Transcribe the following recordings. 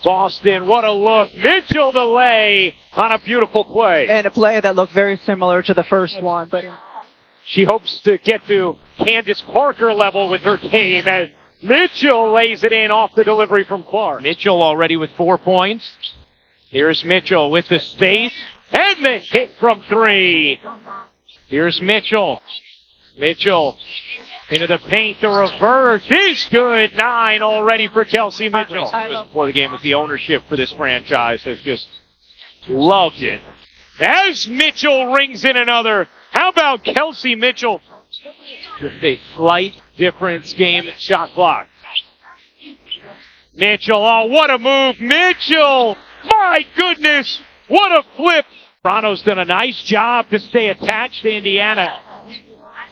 Boston, what a look. Mitchell the lay on a beautiful play. And a play that looked very similar to the first one. But she hopes to get to Candace Parker level with her game as Mitchell lays it in off the delivery from Clark. Mitchell already with 4 points. Here's Mitchell with the space and the hit from three. Here's Mitchell. Mitchell into the paint, the reverse is good. 9 already for Kelsey Mitchell. Before the game with the ownership for this franchise has just loved it. As Mitchell rings in another. How about Kelsey Mitchell? Just a slight difference game shot clock. Mitchell, oh, what a move. Mitchell, my goodness, what a flip. Toronto's done a nice job to stay attached to Indiana.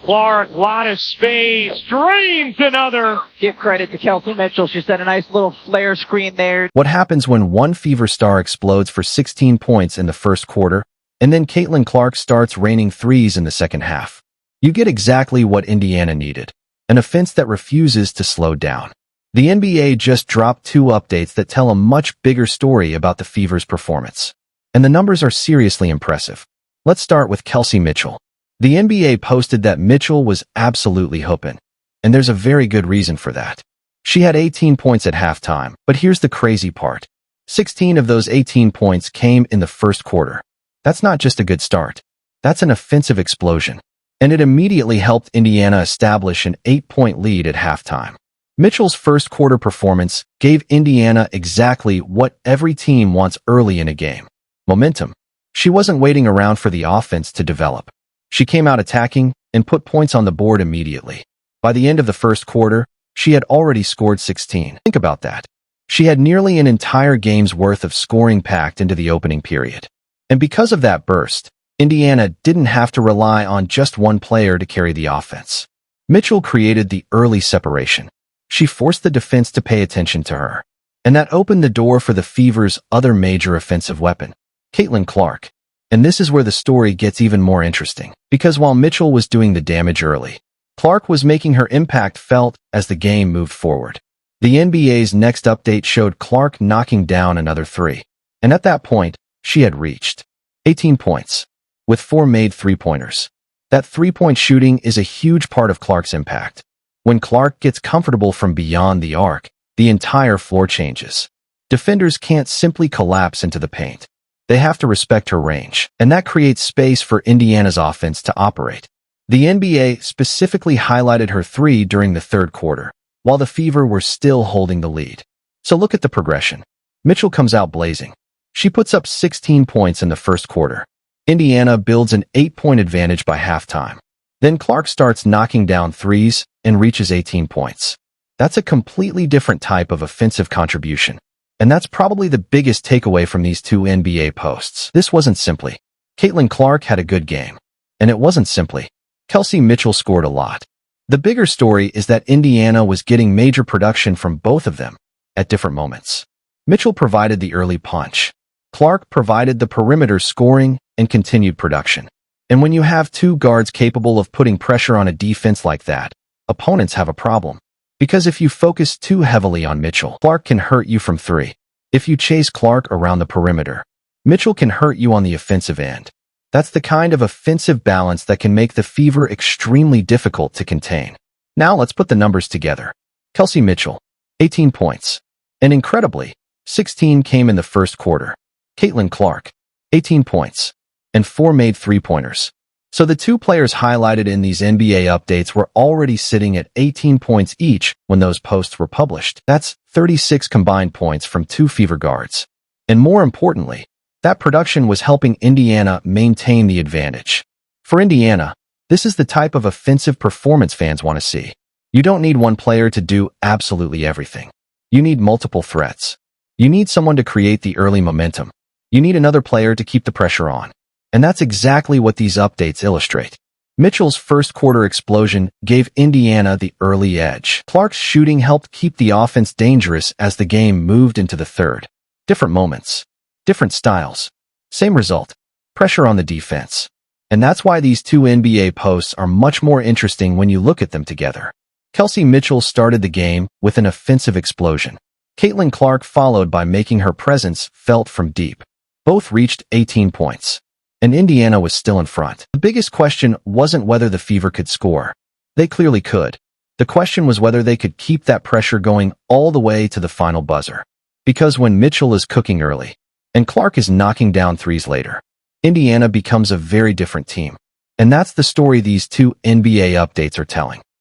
Clark, lot of space, drains another. Give credit to Kelsey Mitchell. She set a nice little flare screen there. What happens when one Fever star explodes for 16 points in the first quarter, and then Caitlin Clark starts raining threes in the second half? You get exactly what Indiana needed, an offense that refuses to slow down. The NBA just dropped 2 updates that tell a much bigger story about the Fever's performance. And the numbers are seriously impressive. Let's start with Kelsey Mitchell. The NBA posted that Mitchell was absolutely hooping, and there's a very good reason for that. She had 18 points at halftime, but here's the crazy part. 16 of those 18 points came in the first quarter. That's not just a good start. That's an offensive explosion. And it immediately helped Indiana establish an 8-point lead at halftime. Mitchell's first quarter performance gave Indiana exactly what every team wants early in a game: momentum. She wasn't waiting around for the offense to develop. She came out attacking and put points on the board immediately. By the end of the first quarter, she had already scored 16. Think about that. She had nearly an entire game's worth of scoring packed into the opening period. And because of that burst, Indiana didn't have to rely on just one player to carry the offense. Mitchell created the early separation. She forced the defense to pay attention to her. And that opened the door for the Fever's other major offensive weapon, Caitlin Clark. And this is where the story gets even more interesting. Because while Mitchell was doing the damage early, Clark was making her impact felt as the game moved forward. The NBA's next update showed Clark knocking down another 3. And at that point, she had reached 18 points, with 4 made 3-pointers. That 3-point shooting is a huge part of Clark's impact. When Clark gets comfortable from beyond the arc, the entire floor changes. Defenders can't simply collapse into the paint. They have to respect her range, and that creates space for Indiana's offense to operate. The NBA specifically highlighted her 3 during the third quarter, while the Fever were still holding the lead. So look at the progression. Mitchell comes out blazing. She puts up 16 points in the first quarter. Indiana builds an 8-point advantage by halftime. Then Clark starts knocking down threes and reaches 18 points. That's a completely different type of offensive contribution. And that's probably the biggest takeaway from these 2 NBA posts. This wasn't simply Caitlin Clark had a good game. And it wasn't simply Kelsey Mitchell scored a lot. The bigger story is that Indiana was getting major production from both of them at different moments. Mitchell provided the early punch. Clark provided the perimeter scoring and continued production. And when you have 2 guards capable of putting pressure on a defense like that, opponents have a problem. Because if you focus too heavily on Mitchell, Clark can hurt you from 3. If you chase Clark around the perimeter, Mitchell can hurt you on the offensive end. That's the kind of offensive balance that can make the Fever extremely difficult to contain. Now let's put the numbers together. Kelsey Mitchell, 18 points. And incredibly, 16 came in the first quarter. Caitlin Clark, 18 points. And 4 made 3-pointers. So the 2 players highlighted in these NBA updates were already sitting at 18 points each when those posts were published. That's 36 combined points from 2 Fever guards. And more importantly, that production was helping Indiana maintain the advantage. For Indiana, this is the type of offensive performance fans want to see. You don't need one player to do absolutely everything. You need multiple threats. You need someone to create the early momentum. You need another player to keep the pressure on. And that's exactly what these updates illustrate. Mitchell's first quarter explosion gave Indiana the early edge. Clark's shooting helped keep the offense dangerous as the game moved into the third. Different moments, different styles, same result, pressure on the defense. And that's why these 2 NBA posts are much more interesting when you look at them together. Kelsey Mitchell started the game with an offensive explosion. Caitlin Clark followed by making her presence felt from deep. Both reached 18 points, and Indiana was still in front. The biggest question wasn't whether the Fever could score. They clearly could. The question was whether they could keep that pressure going all the way to the final buzzer. Because when Mitchell is cooking early, and Clark is knocking down threes later, Indiana becomes a very different team. And that's the story these two NBA updates are telling.